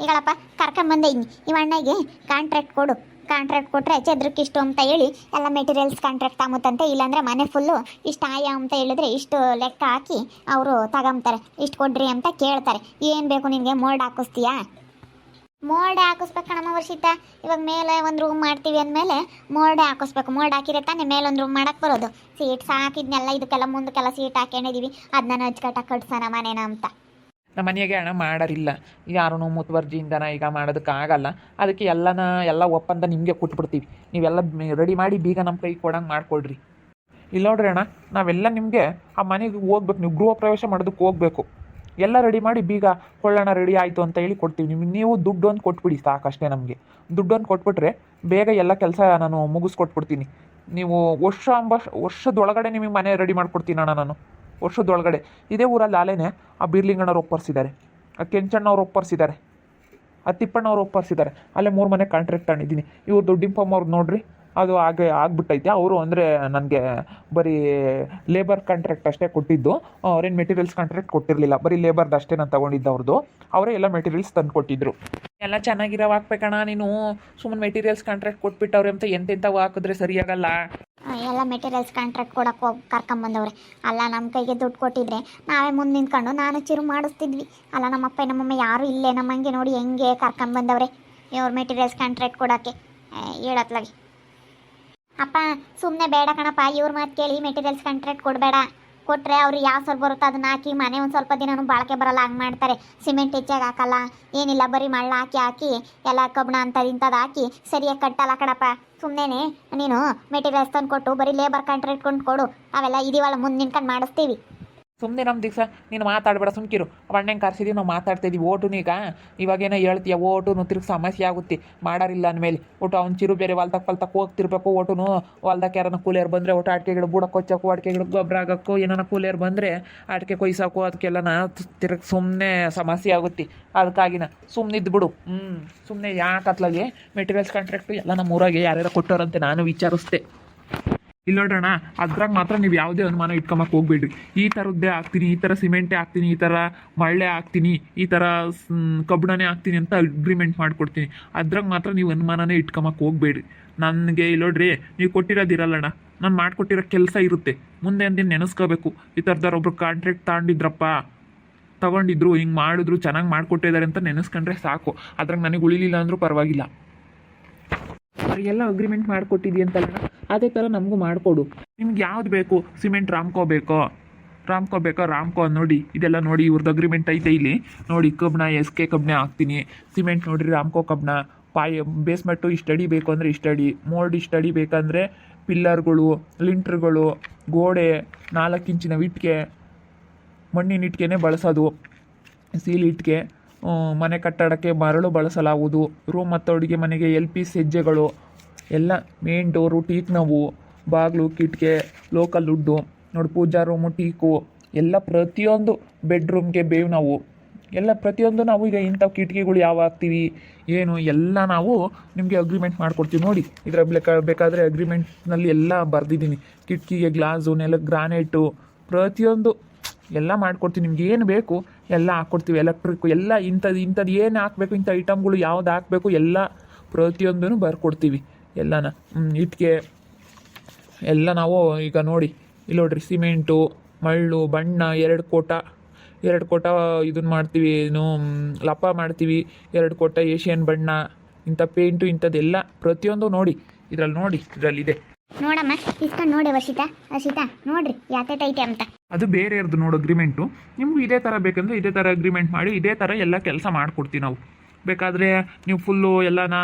ಈಗಳಪ್ಪ ಕರ್ಕೊಂಬಂದೆ ಇವ ಅಣ್ಣಗೆ ಕಾಂಟ್ರಾಕ್ಟ್ ಕೊಡು, ಕಾಂಟ್ರಾಕ್ಟ್ ಕೊಟ್ಟರೆ ಚದ್ರಕ್ಕೆ ಇಷ್ಟು ಅಂತ ಹೇಳಿ ಎಲ್ಲ ಮೆಟೀರಿಯಲ್ಸ್ ಕಾಂಟ್ರಾಕ್ಟ್ ತಗೊಂಬತ್ತಂತೆ. ಇಲ್ಲಾಂದರೆ ಮನೆ ಫುಲ್ಲು ಇಷ್ಟು ಆಯಾ ಅಂತ ಹೇಳಿದ್ರೆ ಇಷ್ಟು ಲೆಕ್ಕ ಹಾಕಿ ಅವರು ತಗೊಂತಾರೆ, ಇಷ್ಟು ಕೊಡ್ರಿ ಅಂತ ಕೇಳ್ತಾರೆ. ಏನು ಬೇಕು ನಿನಗೆ? ಮೋಲ್ಡ್ ಹಾಕಿಸ್ತೀಯಾ? ಮೋಲ್ಡ್ ಹಾಕಿಸ್ಬೇಕು ಕಣಮ್ಮ ವರ್ಷಿತ. ಇವಾಗ ಮೇಲೆ ಒಂದು ರೂಮ್ ಮಾಡ್ತೀವಿ ಅಂದಮೇಲೆ ಮೋಲ್ಡ್ ಹಾಕಿಸ್ಬೇಕು. ಮೋಲ್ಡ್ ಹಾಕಿದ್ರೆ ತಾನೇ ಮೇಲೆ ಒಂದು ರೂಮ್ ಮಾಡಕ್ಕೆ ಬರೋದು. ಸೀಟ್ಸ್ ಹಾಕಿದ್ನೆಲ್ಲ ಇದಕ್ಕೆಲ್ಲ ಮುಂದಕ್ಕೆಲ್ಲ ಸೀಟ್ ಹಾಕೊಂಡಿದ್ದೀವಿ, ಅದನ್ನ ಅಚ್ಚುಕಟ್ಟಾಗಿ ಕಟ್ಸೋಣ ಮನೇನ ಅಂತ. ನಮ್ಮ ಮನೆಗೆ ಹಣ ಮಾಡೋರಿಲ್ಲ, ಯಾರೂ ಮುತುವರ್ಜಿಯಿಂದನ ಈಗ ಮಾಡೋದಕ್ಕಾಗಲ್ಲ. ಅದಕ್ಕೆ ಎಲ್ಲ ಒಪ್ಪಂದ ನಿಮಗೆ ಕೊಟ್ಬಿಡ್ತೀವಿ. ನೀವೆಲ್ಲ ರೆಡಿ ಮಾಡಿ ಬೀಗ ನಮ್ಮ ಕೈ ಕೊಡಂಗೆ ಮಾಡ್ಕೊಳ್ರಿ. ಇಲ್ಲ ನೋಡ್ರಿ ಅಣ್ಣ, ನಾವೆಲ್ಲ ನಿಮಗೆ ಆ ಮನೆಗೆ ಹೋಗ್ಬೇಕು, ನೀವು ಗೃಹ ಪ್ರವೇಶ ಮಾಡೋದಕ್ಕೆ ಹೋಗ್ಬೇಕು. ಎಲ್ಲ ರೆಡಿ ಮಾಡಿ ಬೀಗ ಕೊಳ್ಳೋಣ, ರೆಡಿ ಆಯಿತು ಅಂತ ಹೇಳಿ ಕೊಡ್ತೀವಿ. ನೀವು ದುಡ್ಡು ಒಂದು ಕೊಟ್ಬಿಡಿ ಸಾಕಷ್ಟೇ. ನಮಗೆ ದುಡ್ಡೊಂದು ಕೊಟ್ಬಿಟ್ರೆ ಬೇಗ ಎಲ್ಲ ಕೆಲಸ ನಾನು ಮುಗಿಸ್ಕೊಟ್ಬಿಡ್ತೀನಿ. ನೀವು ವರ್ಷದೊಳಗಡೆ ನಿಮಗೆ ಮನೆ ರೆಡಿ ಮಾಡಿಕೊಡ್ತೀನಿ ಅಣ್ಣ ನಾನು. ವರ್ಷದೊಳಗಡೆ ಇದೇ ಊರಲ್ಲಿ ಆಲೇನೆ ಆ ಬೀರ್ಲಿಂಗಣ್ಣವ್ರು ಒಪ್ಪರಿಸಿದ್ದಾರೆ, ಆ ಕೆಂಚಣ್ಣವ್ರು ಒಪ್ಪರಿಸಿದ್ದಾರೆ, ಆ ತಿಪ್ಪಣ್ಣವ್ರು ಒಪ್ಪರಿಸಿದ್ದಾರೆ. ಅಲ್ಲೇ 3 ಮನೆ ಕಾಂಟ್ರಾಕ್ಟ್ ತಗೊಂಡಿದ್ದೀನಿ. ಇವ್ರು ದುಡ್ಡಿಂಪಮ್ಮ ಅವ್ರು ನೋಡ್ರಿ, ಅದು ಆಗ್ಬಿಟ್ಟೈತೆ. ಅವರು ಅಂದರೆ ನನಗೆ ಬರೀ ಲೇಬರ್ ಕಾಂಟ್ರಾಕ್ಟ್ ಅಷ್ಟೇ ಕೊಟ್ಟಿದ್ದು, ಅವ್ರೇನು ಮೆಟೀರಿಯಲ್ಸ್ ಕಾಂಟ್ರಾಕ್ಟ್ ಕೊಟ್ಟಿರಲಿಲ್ಲ. ಬರೀ ಲೇಬರ್ದು ಅಷ್ಟೇ ನಾನು ತೊಗೊಂಡಿದ್ದು ಅವ್ರದ್ದು. ಅವರೇ ಎಲ್ಲ ಮೆಟೀರಿಯಲ್ಸ್ ತಂದು ಕೊಟ್ಟಿದ್ರು. ಎಲ್ಲ ಚೆನ್ನಾಗಿರೋ ಹಾಕ್ಬೇಕಣ್ಣ ನೀನು. ಸುಮ್ಮನೆ ಮೆಟೀರಿಯಲ್ಸ್ ಕಾಂಟ್ರಾಕ್ಟ್ ಕೊಟ್ಬಿಟ್ಟವ್ರೆ ಅಂತ ಎಂತೆಂಥವು ಹಾಕಿದ್ರೆ ಸರಿಯಾಗಲ್ಲ. ಎಲ್ಲ ಮೆಟೀರಿಯಲ್ಸ್ ಕಾಂಟ್ರಾಕ್ಟ್ ಕೊಡಕ್ಕೆ ಹೋಗಿ ಕರ್ಕೊಂಬಂದವ್ರೆ. ಅಲ್ಲ ನಮ್ಮ ಕೈಗೆ ದುಡ್ಡು ಕೊಟ್ಟಿದ್ರೆ ನಾವೇ ಮುಂದೆ ನಿಂತ್ಕೊಂಡು ನಾನು ಚಿರು ಮಾಡಿಸ್ತಿದ್ವಿ. ಅಲ್ಲ ನಮ್ಮಪ್ಪ ನಮ್ಮಮ್ಮ ಯಾರೂ ಇಲ್ಲೇ ನಮ್ಮ ಹಂಗೆ ನೋಡಿ ಹೆಂಗೆ ಕರ್ಕೊಂಬಂದವ್ರೆ ಇವ್ರು ಮೆಟೀರಿಯಲ್ಸ್ ಕಾಂಟ್ರಾಕ್ಟ್ ಕೊಡೋಕ್ಕೆ ಹೇಳತ್ಲಾಗಿ. ಅಪ್ಪ ಸುಮ್ಮನೆ ಬೇಡ ಕಣಪ್ಪ, ಇವ್ರ ಮಾತು ಕೇಳಿ ಮೆಟೀರಿಯಲ್ಸ್ ಕಾಂಟ್ರಾಕ್ಟ್ ಕೊಡಬೇಡ. ಕೊಟ್ಟರೆ ಅವ್ರು ಯಾವ ಸ್ವಲ್ಪ ಬರುತ್ತೋ ಅದನ್ನ ಹಾಕಿ ಮನೆ ಒಂದು ಸ್ವಲ್ಪ ದಿನನೂ ಬಾಳಿಕೆ ಬರೋಲ್ಲ, ಹಂಗೆ ಮಾಡ್ತಾರೆ. ಸಿಮೆಂಟ್ ಹೆಚ್ಚಾಗಿ ಹಾಕಲ್ಲ, ಏನಿಲ್ಲ, ಬರೀ ಮಳ್ಳ ಹಾಕಿ ಎಲ್ಲ ಕಬ್ಬಣ ಅಂಥದ್ದು ಇಂಥದ್ದು ಹಾಕಿ ಸರಿಯಾಗಿ ಕಟ್ಟಲ್ಲ ಕಣಪ್ಪ. ಸುಮ್ಮನೆ ನೀನು ಮೆಟೀರಿಯಲ್ಸ್ ತಂದು ಕೊಟ್ಟು ಬರೀ ಲೇಬರ್ ಕಾಂಟ್ರಾಕ್ಟ್ ಕೊಂಡು ಅವೆಲ್ಲ ಇದೀವಲ್ಲ ಮುಂದೆ ನಿಂತ್ಕೊಂಡು ಮಾಡಿಸ್ತೀವಿ. ಸುಮ್ಮನೆ ನಮ್ಮ ದಿವಸ ನೀನು ಮಾತಾಡಬೇಡ, ಸುಮ್ಕಿರು. ಅಣ್ಣಂಗೆ ಕರ್ಸಿದ್ದೀವಿ, ನಾವು ಮಾತಾಡ್ತಾಯಿದ್ದೀವಿ. ಓಟುನೀಗ ಇವಾಗೇನೋ ಹೇಳ್ತೀಯ, ಓಟುನು ತಿರುಗಿ ಸಮಸ್ಯೆ ಆಗುತ್ತೆ ಮಾಡಾರಿಲ್ಲ ಅಂದಮೇಲೆ. ಒಟ್ಟು ಅವ್ನು ಚಿರು ಬೇರೆ ಹೊಲ್ತಕ್ಕೆ ಹೋಗ್ತಿರ್ಬೇಕು. ಓಟುನು ಹೊಲ್ದಕ್ಕೆ ಯಾರನ್ನ ಕೂಲಿಯರ್ ಬಂದರೆ ಒಟ್ಟು ಅಡಿಕೆ ಗಿಡ ಬುಡಕ್ಕೆ ಕೊಚ್ಚೋಕು, ಅಡಿಕೆ ಗಿಡಕ್ಕೆ ಗೊಬ್ಬರ ಹಾಕೋಕ್ಕೂ, ಏನಾರ ಕೂಲಿಯರ್ ಬಂದರೆ ಅಡಿಕೆ ಕೊಯ್ಸೋಕು, ಅದಕ್ಕೆಲ್ಲನ ತಿರುಗಿ ಸುಮ್ಮನೆ ಸಮಸ್ಯೆ ಆಗುತ್ತೆ. ಅದಕ್ಕಾಗಿನ ಸುಮ್ಮನಿದ್ದು ಬಿಡು. ಸುಮ್ಮನೆ ಯಾಕತ್ಲಾಗೆ ಮೆಟೀರಿಯಲ್ಸ್ ಕಾಂಟ್ರಾಕ್ಟು ಎಲ್ಲ ನಮ್ಮ ಊರಾಗೆ ಯಾರ್ಯಾರು ಕೊಟ್ಟೋರಂತೆ ನಾನು ವಿಚಾರಿಸ್ದೆ. ಇಲ್ಲ ನೋಡ್ರಣ್ಣ, ಅದ್ರಾಗ ಮಾತ್ರ ನೀವು ಯಾವುದೇ ಅನುಮಾನ ಇಟ್ಕೊಂಬಕ್ಕೆ ಹೋಗ್ಬೇಡ್ರಿ. ಈ ಥರದ್ದೇ ಹಾಕ್ತೀನಿ, ಈ ಥರ ಸಿಮೆಂಟೇ ಹಾಕ್ತೀನಿ, ಈ ಥರ ಮಳ್ಳೆ ಹಾಕ್ತೀನಿ, ಈ ಥರ ಕಬ್ಬಣನೇ ಹಾಕ್ತೀನಿ ಅಂತ ಅಗ್ರಿಮೆಂಟ್ ಮಾಡಿಕೊಡ್ತೀನಿ. ಅದ್ರಾಗ ಮಾತ್ರ ನೀವು ಅನುಮಾನನೇ ಇಟ್ಕೊಂಬಕ್ಕೆ ಹೋಗ್ಬೇಡ್ರಿ. ನನಗೆ ಇಲ್ಲ ನೋಡ್ರಿ, ನೀವು ಕೊಟ್ಟಿರೋದಿರಲ್ಲಣ್ಣ, ನಾನು ಮಾಡಿಕೊಟ್ಟಿರೋ ಕೆಲಸ ಇರುತ್ತೆ. ಮುಂದೆ ಅಂದಿನ ನೆನೆಸ್ಕೋಬೇಕು, ಈ ಥರದವ್ರು ಒಬ್ರು ಕಾಂಟ್ರಾಕ್ಟ್ ತಗೊಂಡಿದ್ರು, ಹಿಂಗೆ ಮಾಡಿದ್ರು, ಚೆನ್ನಾಗಿ ಮಾಡಿಕೊಟ್ಟಿದ್ದಾರೆ ಅಂತ ನೆನೆಸ್ಕೊಂಡ್ರೆ ಸಾಕು. ಅದ್ರಾಗ ನನಗೆ ಉಳಿಲಿಲ್ಲ ಅಂದರೂ ಪರವಾಗಿಲ್ಲ. ಅವರಿಗೆಲ್ಲ ಅಗ್ರಿಮೆಂಟ್ ಮಾಡಿಕೊಟ್ಟಿದ್ದೀವಿ ಅಂತಲ್ಲ, ಅದೇ ಥರ ನಮಗೂ ಮಾಡಿಕೊಡು. ನಿಮ್ಗೆ ಯಾವ್ದು ಬೇಕು? ಸಿಮೆಂಟ್ ರಾಮ್ಕೋ ಬೇಕೋ ನೋಡಿ, ಇದೆಲ್ಲ ನೋಡಿ, ಇವ್ರದ್ದು ಅಗ್ರಿಮೆಂಟ್ ಐತೆ ಇಲ್ಲಿ ನೋಡಿ. ಕಬ್ಬಣ SK ಕಬ್ಬಣೆ ಹಾಕ್ತೀನಿ. ಸಿಮೆಂಟ್ ನೋಡಿರಿ ರಾಮ್ಕೋ ಕಬ್ಬಣ. ಬೇಸ್ಮೆಂಟು ಇಷ್ಟು ಅಡಿ ಬೇಕು ಅಂದರೆ ಇಷ್ಟು ಅಡಿ, ಮೋಲ್ಡ್ ಇಷ್ಟು ಅಡಿ ಬೇಕಂದರೆ ಪಿಲ್ಲರ್ಗಳು, ಲಿಂಟ್ರ್ಗಳು, ಗೋಡೆ 4 ಇಂಚಿನ ಇಟ್ಟಿಗೆ, ಮಣ್ಣಿನ ಇಟ್ಟಿಗೆನೇ ಬಳಸೋದು. ಸೀಲ್ ಇಟ್ಟಿಗೆ. ಮನೆ ಕಟ್ಟಡಕ್ಕೆ ಮರಳು ಬಳಸಲಾಗುವುದು. ರೂಮ್ ಮತ್ತು ಅಡುಗೆ ಮನೆಗೆ LP ಹೆಜ್ಜೆಗಳು ಎಲ್ಲ, ಮೇನ್ ಡೋರು, ಟೀಕ್ ನೋವು, ಬಾಗಿಲು, ಕಿಟಕಿ, ಲೋಕಲ್ ವುಡ್ಡು ನೋಡಿ, ಪೂಜಾ ರೂಮು, ಟೀಕು ಎಲ್ಲ, ಪ್ರತಿಯೊಂದು ಬೆಡ್ರೂಮ್ಗೆ ಬೇವು ನಾವು ಎಲ್ಲ ಪ್ರತಿಯೊಂದು ನಾವು ಈಗ ಇಂಥವು ಕಿಟಕಿಗಳು ಯಾವ ಹಾಕ್ತೀವಿ ಏನು ಎಲ್ಲ ನಾವು ನಿಮಗೆ ಅಗ್ರಿಮೆಂಟ್ ಮಾಡಿಕೊಡ್ತೀವಿ. ನೋಡಿ ಇದರ ಬೇಕಾದರೆ ಅಗ್ರಿಮೆಂಟ್ನಲ್ಲಿ ಎಲ್ಲ ಬರೆದಿದ್ದೀನಿ. ಕಿಟಕಿಗೆ ಗ್ಲಾಸು, ನೆಲಕ್ಕೆ ಗ್ರಾನೈಟು, ಪ್ರತಿಯೊಂದು ಎಲ್ಲ ಮಾಡಿಕೊಡ್ತೀವಿ. ನಿಮ್ಗೆ ಏನು ಬೇಕು ಎಲ್ಲ ಹಾಕ್ಕೊಡ್ತೀವಿ. ಎಲೆಕ್ಟ್ರಿಕ್ಕು ಎಲ್ಲ ಇಂಥದ್ದು ಏನು ಹಾಕಬೇಕು, ಇಂಥ ಐಟಮ್ಗಳು ಯಾವ್ದು ಹಾಕಬೇಕು ಎಲ್ಲ ಪ್ರತಿಯೊಂದೂ ಬರ್ಕೊಡ್ತೀವಿ. ಎಲ್ಲನ ಇಟ್ಟಿಗೆ ಎಲ್ಲ ನಾವು ಈಗ ನೋಡಿ ಇಲ್ಲಿ ನೋಡ್ರಿ, ಸಿಮೆಂಟು, ಮಳ್ಳು, ಬಣ್ಣ 2 ಕೋಟ ಇದನ್ನು ಮಾಡ್ತೀವಿ, ಏನು ಲಪ ಮಾಡ್ತೀವಿ. 2 ಕೋಟ ಏಷ್ಯನ್ ಬಣ್ಣ, ಇಂಥ ಪೇಂಟು, ಇಂಥದ್ದೆಲ್ಲ ಪ್ರತಿಯೊಂದು ನೋಡಿ ಇದರಲ್ಲಿದೆ. ನೋಡಮ್ಮ ಇಸ್ಕೊಂಡು ನೋಡಿ ವರ್ಷಿತಾ ನೋಡ್ರಿ ಯಾತೈತೆ ಅಂತ. ಅದು ಬೇರೆ ಇರೋದು ನೋಡು ಅಗ್ರಿಮೆಂಟು. ನಿಮ್ಗೆ ಇದೇ ಥರ ಬೇಕಂದರೆ ಇದೇ ಥರ ಅಗ್ರಿಮೆಂಟ್ ಮಾಡಿ ಇದೇ ಥರ ಎಲ್ಲ ಕೆಲಸ ಮಾಡಿಕೊಡ್ತೀವಿ ನಾವು. ಬೇಕಾದರೆ ನೀವು ಫುಲ್ಲು ಎಲ್ಲನ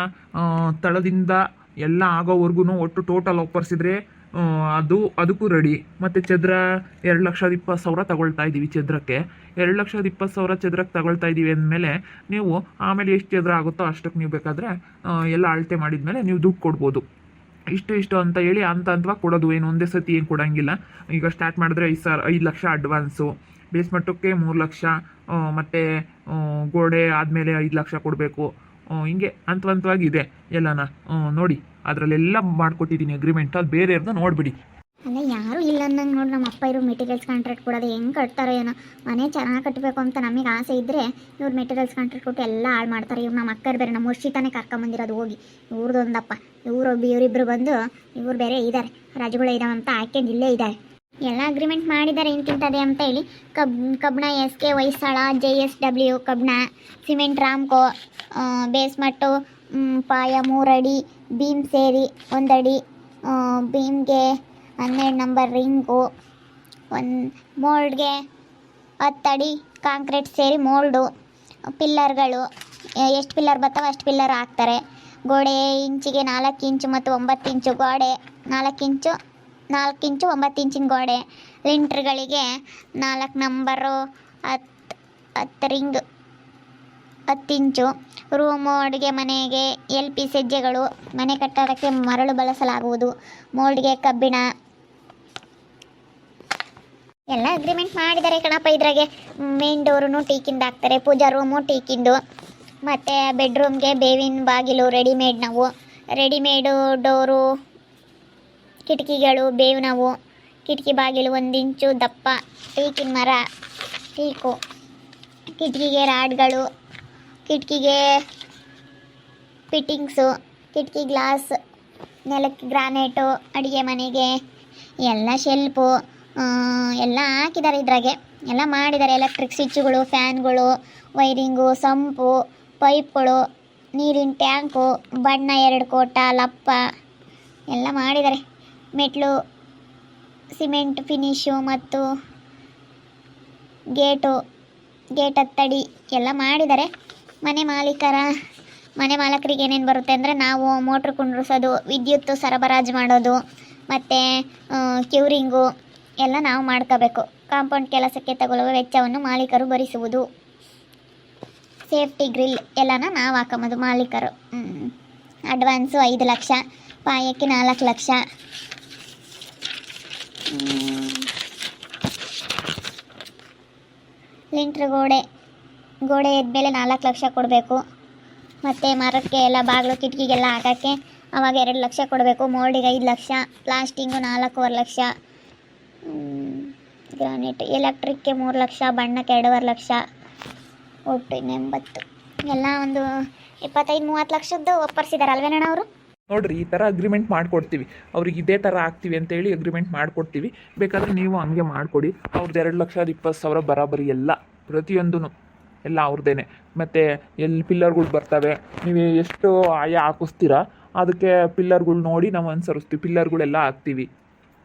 ತಳದಿಂದ ಎಲ್ಲ ಆಗೋವರೆಗೂ ಒಟ್ಟು ಟೋಟಲ್ ಒಪ್ಪರಿಸಿದ್ರೆ ಅದಕ್ಕೂ ರೆಡಿ. ಮತ್ತು ಚದರ 2,20,000 ತಗೊಳ್ತಾ ಇದ್ದೀವಿ ಚದರಕ್ಕೆ. 2,20,000 ಚದರಕ್ಕೆ ತಗೊಳ್ತಾ ಇದ್ದೀವಿ ಅಂದಮೇಲೆ ನೀವು ಆಮೇಲೆ ಎಷ್ಟು ಚದರ ಆಗುತ್ತೋ ಅಷ್ಟಕ್ಕೆ ನೀವು ಬೇಕಾದರೆ ಎಲ್ಲ ಅಳತೆ ಮಾಡಿದ್ಮೇಲೆ ನೀವು ದುಡ್ಡು ಕೊಡ್ಬೋದು. ಇಷ್ಟು ಅಂತ ಹೇಳಿ ಹಂತವಾಗಿ ಕೊಡೋದು, ಏನು ಒಂದೇ ಸತಿ ಏನು ಕೊಡೋಂಗಿಲ್ಲ. ಈಗ ಸ್ಟಾರ್ಟ್ ಮಾಡಿದ್ರೆ 5 ಲಕ್ಷ ಅಡ್ವಾನ್ಸು, ಬೇಸ್ಮೆಂಟಕ್ಕೆ 3 ಲಕ್ಷ, ಮತ್ತು ಗೋಡೆ ಆದಮೇಲೆ 5 ಲಕ್ಷ ಕೊಡಬೇಕು. ಹಿಂಗೆ ಹಂತವಾಗಿದೆ ಎಲ್ಲನ ನೋಡಿ. ಅದರಲ್ಲೆಲ್ಲ ಮಾಡಿಕೊಟ್ಟಿದ್ದೀನಿ ಅಗ್ರಿಮೆಂಟ್. ಅದು ಬೇರೆ ಇರೋದು ನೋಡಿಬಿಡಿ. ಅಲ್ಲ ಯಾರೂ ಇಲ್ಲ ಅನ್ನಂಗೆ ನೋಡಿ ನಮ್ಮ ಅಪ್ಪ ಇರೋ ಮೆಟೀರಿಯಲ್ಸ್ ಕಾಂಟ್ರಾಕ್ಟ್ ಕೊಡೋದು ಹೆಂಗೆ ಕಟ್ತಾರೋ ಏನೋ. ಮನೆ ಚೆನ್ನಾಗಿ ಕಟ್ಟಬೇಕು ಅಂತ ನಮಗೆ ಆಸೆ ಇದ್ದರೆ ಇವ್ರು ಮೆಟೀರಿಯಲ್ಸ್ ಕಾಂಟ್ರಾಕ್ಟ್ ಕೊಟ್ಟು ಎಲ್ಲ ಹಾಳು ಮಾಡ್ತಾರೆ. ಇವ್ರು ನಮ್ಮ ಅಕ್ಕರು ಬೇರೆ ನಮ್ಮ ವರ್ಷಿತಾನೆ ಕರ್ಕೊಂಬಂದಿರೋದು ಹೋಗಿ. ಇವ್ರದ್ದೊಂದಪ್ಪ ಇವರಿಬ್ಬರು ಬಂದು ಇವ್ರು ಬೇರೆ ಇದ್ದಾರೆ, ರಜೆಗಳು ಇದಾವೆ ಅಂತ ಹಾಕ್ಯಂಡು ಇಲ್ಲೇ ಇದ್ದಾರೆ. ಎಲ್ಲ ಅಗ್ರಿಮೆಂಟ್ ಮಾಡಿದ್ದಾರೆ ಇಂತಿಂತದೆ ಅಂತ ಹೇಳಿ. ಕಬ್ಬಣ SK ಹೊಯ್ಸಳ, JSW ಕಬ್ಬಣ, ಸಿಮೆಂಟ್ ರಾಮ್ಕೋ, ಬೇಸ್ಮಟ್ಟು ಪಾಯ 3 ಅಡಿ, ಬೀಮ್ ಸೇರಿ 1 ಅಡಿ, ಬೀಮ್ಗೆ 12 ನಂಬರ್ ರಿಂಗು, ಮೋಲ್ಡ್ಗೆ 10 ಅಡಿ ಕಾಂಕ್ರೀಟ್ ಸೇರಿ ಮೋಲ್ಡು, ಪಿಲ್ಲರ್ಗಳು ಎಷ್ಟು ಪಿಲ್ಲರ್ ಬರ್ತಾವೆ ಅಷ್ಟು ಪಿಲ್ಲರ್ ಹಾಕ್ತಾರೆ. ಗೋಡೆ ಇಂಚಿಗೆ 4 ಇಂಚು ಮತ್ತು 9 ಇಂಚು ಗೋಡೆ, 4 ಇಂಚು 9 ಇಂಚಿನ ಗೋಡೆ. ಲಿಂಟ್ರ್ಗಳಿಗೆ 4 ನಂಬರು 10 ರಿಂಗ್ 10 ಇಂಚು. ರೂಮು, ಅಡುಗೆ ಮನೆಗೆ LP ಸಜ್ಜೆಗಳು, ಮನೆ ಕಟ್ಟಡಕ್ಕೆ ಮರಳು ಬಳಸಲಾಗುವುದು. ಮೋಲ್ಡ್ಗೆ ಕಬ್ಬಿಣ ಎಲ್ಲ ಅಗ್ರಿಮೆಂಟ್ ಮಾಡಿದ್ದಾರೆ ಕಣಪ್ಪ. ಇದ್ರಾಗೆ ಮೇನ್ ಡೋರು ಟೀಕಿಂದ ಹಾಕ್ತಾರೆ, ಪೂಜಾ ರೂಮು ಟೀಕಿಂದು, ಮತ್ತು ಬೆಡ್ರೂಮ್ಗೆ ಬೇವಿನ ಬಾಗಿಲು ರೆಡಿಮೇಡು ಡೋರು, ಕಿಟಕಿಗಳು ಬೇವಿನವು, ಕಿಟಕಿ ಬಾಗಿಲು 1 ಇಂಚು ದಪ್ಪ ಟೀಕಿನ ಮರ ಟೀಕು, ಕಿಟಕಿಗೆ ರಾಡ್ಗಳು, ಕಿಟಕಿಗೆ ಫಿಟ್ಟಿಂಗ್ಸು, ಕಿಟಕಿ ಗ್ಲಾಸ್, ನೆಲಕ್ಕೆ ಗ್ರಾನೈಟು, ಅಡುಗೆ ಮನೆಗೆ ಎಲ್ಲ ಶೆಲ್ಫು ಎಲ್ಲ ಹಾಕಿದ್ದಾರೆ. ಇದ್ರಾಗೆ ಎಲ್ಲ ಮಾಡಿದ್ದಾರೆ. ಎಲೆಕ್ಟ್ರಿಕ್ ಸ್ವಿಚ್ಗಳು, ಫ್ಯಾನ್ಗಳು, ವೈರಿಂಗು, ಸಂಪು, ಪೈಪ್ಗಳು, ನೀರಿನ ಟ್ಯಾಂಕು, ಬಣ್ಣ 2 ಕೋಟ, ಲಪ್ಪ ಎಲ್ಲ ಮಾಡಿದ್ದಾರೆ. ಮೆಟ್ಲು, ಸಿಮೆಂಟ್ ಫಿನಿಶು ಮತ್ತು ಗೇಟ್ 10 ಅಡಿ ಎಲ್ಲ ಮಾಡಿದ್ದಾರೆ. ಮನೆ ಮಾಲಕರಿಗೆ ಏನೇನು ಬರುತ್ತೆ ಅಂದರೆ, ನಾವು ಮೋಟ್ರ್ ಕುಂಡ್ರಿಸೋದು, ವಿದ್ಯುತ್ ಸರಬರಾಜು ಮಾಡೋದು, ಮತ್ತು ಕ್ಯೂರಿಂಗು ಎಲ್ಲ ನಾವು ಮಾಡ್ಕೋಬೇಕು. ಕಾಂಪೌಂಡ್ ಕೆಲಸಕ್ಕೆ ತಗೊಳ್ಳುವ ವೆಚ್ಚವನ್ನು ಮಾಲೀಕರು ಭರಿಸುವುದು. ಸೇಫ್ಟಿ ಗ್ರಿಲ್ ಎಲ್ಲನ ನಾವು ಹಾಕೊಂಬೋದು ಮಾಲೀಕರು. ಅಡ್ವಾನ್ಸು 5 ಲಕ್ಷ, ಪಾಯಕ್ಕೆ 4 ಲಕ್ಷ. ಲಿಂಟ್ರ್ ಗೋಡೆ ಎದ್ಮೇಲೆ 4 ಲಕ್ಷ ಕೊಡಬೇಕು. ಮತ್ತು ಮರಕ್ಕೆ ಎಲ್ಲ ಬಾಗಿಲು ಕಿಟಕಿಗೆಲ್ಲ ಹಾಕೋಕ್ಕೆ ಅವಾಗ 2 ಲಕ್ಷ ಕೊಡಬೇಕು. ಮೋಲ್ಡಿಗೆ 5 ಲಕ್ಷ, ಪ್ಲಾಸ್ಟಿಂಗು 4.25 ಲಕ್ಷ, ಗ್ರಾನೈಟ್ ಎಲೆಕ್ಟ್ರಿಕ್ಗೆ 3 ಲಕ್ಷ, ಬಣ್ಣಕ್ಕೆ 2.5 ಲಕ್ಷ, ಒಟ್ಟು 80 ಎಲ್ಲ ಒಂದು 25-30 ಲಕ್ಷದ್ದು ಒಪ್ಪರಿಸಿದ್ದಾರೆ ಅಲ್ವೇನಣ್ಣ ಅವರು. ನೋಡಿರಿ, ಈ ಥರ ಅಗ್ರಿಮೆಂಟ್ ಮಾಡಿಕೊಡ್ತೀವಿ. ಅವ್ರಿಗೆ ಇದೇ ಥರ ಆಗ್ತೀವಿ ಅಂತೇಳಿ ಅಗ್ರಿಮೆಂಟ್ ಮಾಡಿಕೊಡ್ತೀವಿ. ಬೇಕಾದರೆ ನೀವು ಹಂಗೆ ಮಾಡಿಕೊಡಿ. ಅವ್ರದ್ದು 2,20,000 ಬರಾಬರಿ ಎಲ್ಲ ಪ್ರತಿಯೊಂದೂ ಎಲ್ಲ ಅವ್ರದ್ದೇನೆ. ಮತ್ತು ಎಲ್ಲಿ ಪಿಲ್ಲರ್ಗಳು ಬರ್ತವೆ, ನೀವು ಎಷ್ಟು ಆಯ ಹಾಕಿಸ್ತೀರಾ ಅದಕ್ಕೆ ಪಿಲ್ಲರ್ಗಳು ನೋಡಿ ನಾವು ಅನುಸರಿಸ್ತೀವಿ. ಪಿಲ್ಲರ್ಗಳೆಲ್ಲ ಹಾಕ್ತೀವಿ.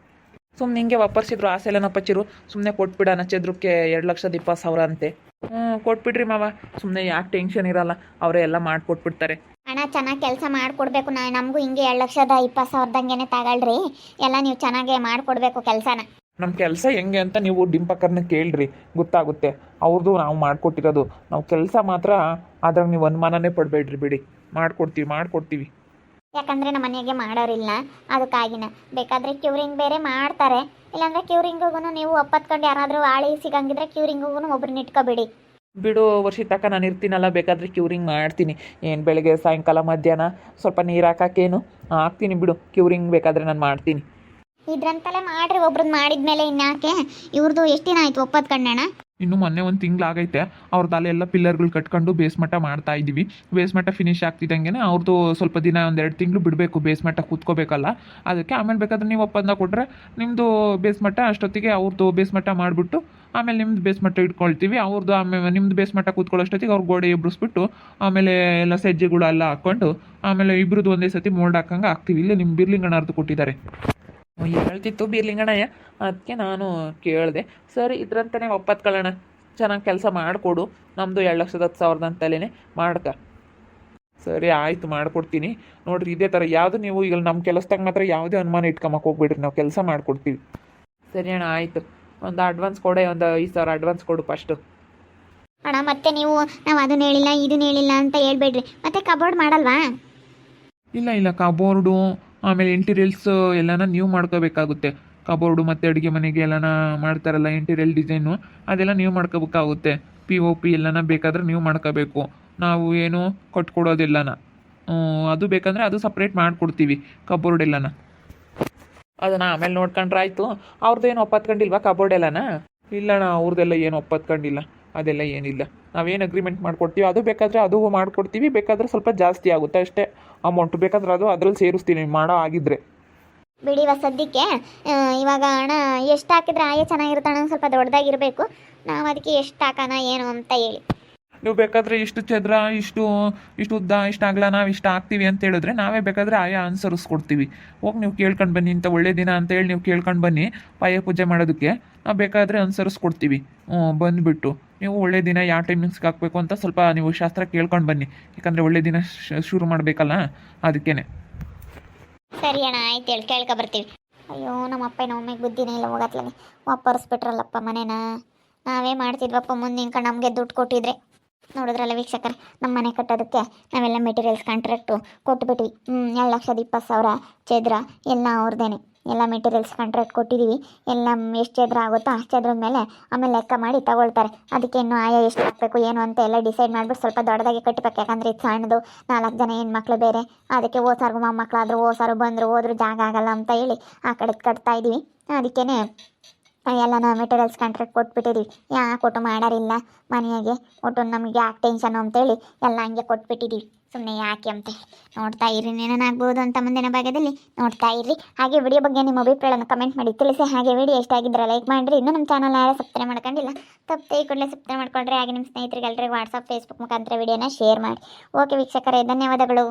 ಸುಮ್ಮನೆ ಹಿಂಗೆ ವಾಪರ್ಸಿದ್ರು ಆಸೆ ಎಲ್ಲ ಪಚ್ಚಿರು, ಸುಮ್ಮನೆ ಕೊಟ್ಬಿಡೋಣ ಚದ್ರಕ್ಕೆ 2,20,000 ಅಂತೆ. ಕೊಟ್ಬಿಡ್ರಿ ಮಾವ, ಸುಮ್ಮನೆ ಯಾಕೆ ಟೆನ್ಷನ್ ಇರಲ್ಲ, ಅವರೇ ಎಲ್ಲ ಮಾಡಿಕೊಟ್ಬಿಡ್ತಾರೆ. ಅಣ್ಣ ಚೆನ್ನಾಗಿ ಕೆಲಸ ಮಾಡಿಕೊಡ್ಬೇಕು. ನಮಗೂ ಹಿಂಗೆ 2,20,000ದಂಗೆ ತಗೊಳ್ರಿ. ಎಲ್ಲ ನೀವು ಚೆನ್ನಾಗೇ ಮಾಡಿಕೊಡ್ಬೇಕು ಕೆಲಸನ. ನಮ್ಮ ಕೆಲಸ ಹೆಂಗೆ ಅಂತ ನೀವು ಡಿಂಪಕ್ಕರ್ನ ಕೇಳ್ರಿ, ಗೊತ್ತಾಗುತ್ತೆ. ಅವ್ರದ್ದು ನಾವು ಮಾಡಿಕೊಟ್ಟಿರೋದು. ನಾವು ಕೆಲಸ ಮಾತ್ರ ಅದ್ರಾಗ ನೀವು ಅನುಮಾನನೇ ಪಡಬೇಡ್ರಿ, ಬಿಡಿ, ಮಾಡಿಕೊಡ್ತೀವಿ. ಯಾಕಂದರೆ ನಮ್ಮ ಮನೆಗೆ ಮಾಡೋರಿಲ್ಲ, ಅದಕ್ಕಾಗಿನ. ಬೇಕಾದರೆ ಕ್ಯೂರಿಂಗ್ ಬೇರೆ ಮಾಡ್ತಾರೆ. ಇಲ್ಲಾಂದರೆ ಕ್ಯೂರಿಂಗಿಗೂ ನೀವು ಒಪ್ಪತ್ಕೊಂಡು ಯಾರಾದರೂ ಆಳಿ ಸಿಗಂಗಿದ್ರೆ ಕ್ಯೂರಿಂಗಿಗೂ ಒಬ್ರನ್ನ ಇಟ್ಕೊಬಿಡಿ. ಬಿಡು ವರ್ಷಿತಕ್ಕ, ನಾನು ಇರ್ತೀನಲ್ಲ, ಬೇಕಾದರೆ ಕ್ಯೂರಿಂಗ್ ಮಾಡ್ತೀನಿ. ಏನು ಬೆಳಗ್ಗೆ ಸಾಯಂಕಾಲ ಮಧ್ಯಾಹ್ನ ಸ್ವಲ್ಪ ನೀರು ಹಾಕೋಕ್ಕೇನು ಹಾಕ್ತೀನಿ ಬಿಡು. ಕ್ಯೂರಿಂಗ್ ಬೇಕಾದರೆ ನಾನು ಮಾಡ್ತೀನಿ. ಇದ್ರಂತಲೇ ಮಾಡ್ರಿ, ಒಬ್ರದ್ದು ಮಾಡಿದ್ಮೇಲೆ ಇನ್ಯಾಕೆ. ಇವ್ರದ್ದು ಎಷ್ಟು ದಿನ ಆಯಿತು ಒಪ್ಪತ್ಕೊಂಡಣ್ಣ? ಇನ್ನು ಮೊನ್ನೆ 1 ತಿಂಗಳಾಗೈತೆ. ಅವ್ರದ್ದು ಅಲ್ಲೆಲ್ಲ ಪಿಲ್ಲರ್ಗಳು ಕಟ್ಕೊಂಡು ಬೇಸ್ಮಟ್ಟ ಮಾಡ್ತಾ ಇದ್ದೀವಿ. ಬೇಸ್ಮಟ್ಟ ಫಿನಿಶ್ ಆಗ್ತಿದ್ದಂಗೆ ಅವ್ರದ್ದು ಸ್ವಲ್ಪ ದಿನ 1-2 ತಿಂಗಳು ಬಿಡಬೇಕು, ಬೇಸ್ಮಟ್ಟ ಕೂತ್ಕೋಬೇಕಲ್ಲ. ಅದಕ್ಕೆ ಆಮೇಲೆ ಬೇಕಾದ್ರೆ ನೀವು ಒಪ್ಪಂದ ಕೊಟ್ಟರೆ ನಿಮ್ಮದು ಬೇಸ್ಮಟ್ಟ ಅಷ್ಟೊತ್ತಿಗೆ ಅವ್ರದ್ದು ಬೇಸ್ಮಟ್ಟ ಮಾಡಿಬಿಟ್ಟು ಆಮೇಲೆ ನಿಮ್ದು ಬೇಸ್ಮಟ್ಟ ಇಟ್ಕೊಳ್ತೀವಿ. ಅವ್ರದ್ದು ಆಮೇಲೆ ನಿಮ್ದು ಬೇಸ್ಮಟ್ಟ ಕೂತ್ಕೊಳ್ಳೋಷ್ಟೊತ್ತಿಗೆ ಅವ್ರ ಗೋಡೆ ಎಬ್ಬಿಸ್ಬಿಟ್ಟು ಆಮೇಲೆ ಎಲ್ಲ ಸಜ್ಜೆಗಳು ಎಲ್ಲ ಹಾಕ್ಕೊಂಡು ಆಮೇಲೆ ಇಬ್ಬರದ್ದು ಒಂದೇ ಸತಿ ಮೋಲ್ಡ್ ಹಾಕಂಗೆ ಹಾಕ್ತೀವಿ. ಇಲ್ಲೇ ನಿಮ್ಮ ಬಿರ್ಲಿಂಗಣ್ಣವ್ರದ್ದು ಕೊಟ್ಟಿದ್ದಾರೆ. ಹೇಳ್ತಿತ್ತು ಬೀರ್ಲಿಂಗಣ್ಣಯ್ಯ, ಅದಕ್ಕೆ ನಾನು ಕೇಳಿದೆ. ಸರಿ, ಇದ್ರಂತಲೇ ಒಪ್ಪತ್ಕೊಳ್ಳೋಣ, ಚೆನ್ನಾಗಿ ಕೆಲಸ ಮಾಡಿಕೊಡು, ನಮ್ಮದು 2,10,000 ಅಂತಲೇ ಮಾಡ್ಕ. ಸರಿ ಆಯಿತು, ಮಾಡಿಕೊಡ್ತೀನಿ. ನೋಡಿರಿ, ಇದೇ ಥರ ಯಾವುದು ನೀವು ಈಗ ನಮ್ಮ ಕೆಲಸದಾಗ ಮಾತ್ರ ಯಾವುದೇ ಅನುಮಾನ ಇಟ್ಕೊಂಬಕ್ಕೆ ಹೋಗ್ಬಿಡ್ರಿ, ನಾವು ಕೆಲಸ ಮಾಡಿಕೊಡ್ತೀವಿ. ಸರಿ ಅಣ್ಣ, ಆಯಿತು. ಒಂದು ಅಡ್ವಾನ್ಸ್ ಕೊಡೆ, ಒಂದು 5,000 ಅಡ್ವಾನ್ಸ್ ಕೊಡು ಫಸ್ಟು. ಅಣ್ಣ ಮತ್ತೆ ನೀವು ನಾವು ಅದನ್ನ ಹೇಳಿಲ್ಲ ಇದನ್ನ ಹೇಳಿಲ್ಲ ಅಂತ ಹೇಳ್ಬೇಡ್ರಿ. ಮತ್ತೆ ಕಬೋರ್ಡ್ ಮಾಡಲ್ವಾ? ಇಲ್ಲ, ಕಬೋರ್ಡು ಆಮೇಲೆ ಇಂಟೀರಿಯಲ್ಸ್ ಎಲ್ಲನ ನೀವು ಮಾಡ್ಕೋಬೇಕಾಗುತ್ತೆ. ಕಬೋರ್ಡು ಮತ್ತು ಅಡುಗೆ ಮನೆಗೆ ಎಲ್ಲನ ಮಾಡ್ತಾರಲ್ಲ ಇಂಟೀರಿಯಲ್ ಡಿಸೈನು, ಅದೆಲ್ಲ ನೀವು ಮಾಡ್ಕೋಬೇಕಾಗುತ್ತೆ. POP ಎಲ್ಲನ ಬೇಕಾದರೆ ನೀವು ಮಾಡ್ಕೋಬೇಕು. ನಾವು ಏನು ಕೊಟ್ಕೊಡೋದಿಲ್ಲನ, ಅದು ಬೇಕಂದರೆ ಅದು ಸಪ್ರೇಟ್ ಮಾಡಿಕೊಡ್ತೀವಿ ಕಬೋರ್ಡ್ ಎಲ್ಲನ. ಅದನ್ನು ಆಮೇಲೆ ನೋಡ್ಕೊಂಡ್ರೆ ಆಯಿತು. ಅವ್ರದ್ದೇನು ಒಪ್ಪತ್ಕೊಂಡಿಲ್ವಾ ಕಬೋರ್ಡ್ ಎಲ್ಲನಾ? ಇಲ್ಲಣ್ಣ, ಅವ್ರದ್ದೆಲ್ಲ ಏನು ಒಪ್ಪತ್ಕೊಂಡಿಲ್ಲ, ಅದೆಲ್ಲ ಏನಿಲ್ಲ. ನಾವೇನು ಅಗ್ರಿಮೆಂಟ್ ಮಾಡ್ಕೊಡ್ತೀವಿ ಅದು ಬೇಕಾದರೆ ಅದು ಮಾಡ್ಕೊಡ್ತೀವಿ, ಬೇಕಾದರೆ ಸ್ವಲ್ಪ ಜಾಸ್ತಿ ಆಗುತ್ತೆ ಅಷ್ಟೇ ಅಮೌಂಟು. ಬೇಕಾದ್ರೆ ಅದು ಅದ್ರಲ್ಲಿ ಸೇರಿಸ್ತೀನಿ ಮಾಡೋ ಆಗಿದ್ದರೆ. ಬಿಡಿ ಇವಾಗ ಸದ್ಯಕ್ಕೆ ಇವಾಗ ಹಣ ಎಷ್ಟು ಹಾಕಿದ್ರೆ ಆಯೇ ಚೆನ್ನಾಗಿರುತ್ತೆ ಅಣ್ಣ, ಸ್ವಲ್ಪ ದೊಡ್ಡದಾಗಿರಬೇಕು. ನಾವು ಅದಕ್ಕೆ ಎಷ್ಟು ಹಾಕೋಣ ಏನು ಅಂತ ಹೇಳಿ. ನೀವು ಬೇಕಾದರೆ ಇಷ್ಟು ಚದ್ರ, ಇಷ್ಟು ಉದ್ದ, ಇಷ್ಟು ಅಗಲ ನಾವು ಇಷ್ಟು ಹಾಕ್ತೀವಿ ಅಂತ ಹೇಳಿದ್ರೆ ನಾವೇ ಬೇಕಾದರೆ ಆಯಾ ಅನುಸರಿಸ್ಕೊಡ್ತೀವಿ. ಹೋಗಿ ನೀವು ಕೇಳ್ಕೊಂಡು ಬನ್ನಿ, ಇಂಥ ಒಳ್ಳೆ ದಿನ ಅಂತೇಳಿ ನೀವು ಕೇಳ್ಕೊಂಡು ಬನ್ನಿ ಪಾಯ ಪೂಜೆ ಮಾಡೋದಕ್ಕೆ. ನಾವು ಬೇಕಾದರೆ ಅನುಸರಿಸ್ಕೊಡ್ತೀವಿ. ಬಂದುಬಿಟ್ಟು ನೀವು ಒಳ್ಳೆ ದಿನ ಯಾವ ಟೈಮಿಂಗ್ಸ್ಗೆ ಹಾಕಬೇಕು ಅಂತ ಸ್ವಲ್ಪ ನೀವು ಶಾಸ್ತ್ರ ಕೇಳ್ಕೊಂಡು ಬನ್ನಿ, ಯಾಕಂದರೆ ಒಳ್ಳೆ ದಿನ ಶುರು ಮಾಡಬೇಕಲ್ಲ, ಅದಕ್ಕೇ. ಸರಿ ಅಣ್ಣ, ಆಯ್ತು ಹೇಳಿ ಕೇಳ್ಕೊ ಬರ್ತೀವಿ. ಅಯ್ಯೋ ನಮ್ಮ ಅಪ್ಪ ನಮ್ಮೆಗೆ ಬುದ್ಧಿನೇ ಇಲ್ಲ, ಹೋಗತ್ಲಾಗೆ ವಾಪರ್ಸ್ಬಿಟ್ರಲ್ಲಪ್ಪ ಮನೇನ. ನಾವೇ ಮಾಡ್ತಿದ್ವಪ್ಪ ಮುಂದೆ ನಿಂತ್ಕೊಂಡು ನಮಗೆ ದುಡ್ಡು ಕೊಟ್ಟಿದ್ರೆ. ನೋಡಿದ್ರಲ್ಲ ವೀಕ್ಷಕರೇ, ನಮ್ಮ ಮನೆ ಕಟ್ಟೋದಕ್ಕೆ ನಾವೆಲ್ಲ ಮೆಟೀರಿಯಲ್ಸ್ ಕಾಂಟ್ರಾಕ್ಟು ಕೊಟ್ಬಿಟ್ವಿ. 2,20,000 ಚದ್ರ ಎಲ್ಲ ಅವ್ರದ್ದೇನೆ. ಎಲ್ಲ ಮೆಟೀರಿಯಲ್ಸ್ ಕಾಂಟ್ರಾಕ್ಟ್ ಕೊಟ್ಟಿದ್ದೀವಿ. ಎಲ್ಲ ಎಷ್ಟು ಚದ್ರ ಆಗುತ್ತೋ ಅಷ್ಟು ಚದ್ರದ ಮೇಲೆ ಆಮೇಲೆ ಲೆಕ್ಕ ಮಾಡಿ ತಗೊಳ್ತಾರೆ. ಅದಕ್ಕೆ ಇನ್ನು ಆಯಾ ಎಷ್ಟು ಹಾಕಬೇಕು ಏನು ಅಂತ ಎಲ್ಲ ಡಿಸೈಡ್ ಮಾಡಿಬಿಟ್ಟು ಸ್ವಲ್ಪ ದೊಡ್ಡದಾಗಿ ಕಟ್ಟಬೇಕು. ಯಾಕಂದರೆ ಇದು ಸಣ್ಣದು, 4 ಜನ ಹೆಣ್ಮಕ್ಳು ಬೇರೆ. ಅದಕ್ಕೆ ಓಸಾರ್ಗು ಮೊಮ್ಮಕ್ಕಳಾದರೂ ಓಸಾರು ಬಂದರು ಹೋದ್ರು ಜಾಗ ಆಗಲ್ಲ ಅಂತ ಹೇಳಿ ಆ ಕಡೆ ಕಟ್ತಾ ಇದ್ದೀವಿ. ಅದಕ್ಕೇ ಎಲ್ಲ ನಾವು ಮೆಟೀರಿಯಲ್ಸ್ ಕಾಂಟ್ರಾಕ್ಟ್ ಕೊಟ್ಬಿಟ್ಟಿದ್ದೀವಿ. ಯಾಕೆ ಒಟ್ಟು ಮಾಡೋರಿಲ್ಲ ಮನೆಯಾಗೆ, ಒಟ್ಟು ನಮಗೆ ಯಾಕೆ ಟೆನ್ಷನು ಅಂತೇಳಿ ಎಲ್ಲ ಹಂಗೆ ಕೊಟ್ಬಿಟ್ಟಿದ್ದೀವಿ. ಸುಮ್ಮನೆ ಯಾಕೆ ಅಂತ ನೋಡ್ತಾ ಇರ್ರಿ, ಏನಾಗ್ಬೋದು ಅಂತ ಮುಂದಿನ ಭಾಗದಲ್ಲಿ ನೋಡ್ತಾ ಇರ್ರಿ. ಹಾಗೆ ವಿಡಿಯೋ ಬಗ್ಗೆ ನಿಮ್ಮ ಅಭಿಪ್ರಾಯವನ್ನು ಕಮೆಂಟ್ ಮಾಡಿ ತಿಳಿಸಿ. ಹಾಗೆ ವಿಡಿಯೋ ಇಷ್ಟ ಆಗಿದ್ದರೆ ಲೈಕ್ ಮಾಡಿರಿ. ಇನ್ನೂ ನಮ್ಮ ಚಾನಲ್ ಯಾರು ಸಬ್ಸ್ಕ್ರೈಬ್ ಮಾಡ್ಕೊಂಡಿಲ್ಲ ತಪ್ಪದೆ ಈ ಕೂಡಲೇ ಸಬ್ಸ್ಕ್ರೈಬ್ ಮಾಡ್ಕೊಂಡ್ರೆ. ಹಾಗೆ ನಿಮ್ಮ ಸ್ನೇಹಿತರಿಗೆ ಎಲ್ಲರಿಗೂ ವಾಟ್ಸಪ್ ಫೇಸ್ಬುಕ್ ಮುಖಾಂತರ ವಿಡಿಯೋನ ಶೇರ್ ಮಾಡಿ. ಓಕೆ ವೀಕ್ಷಕರೇ, ಧನ್ಯವಾದಗಳು.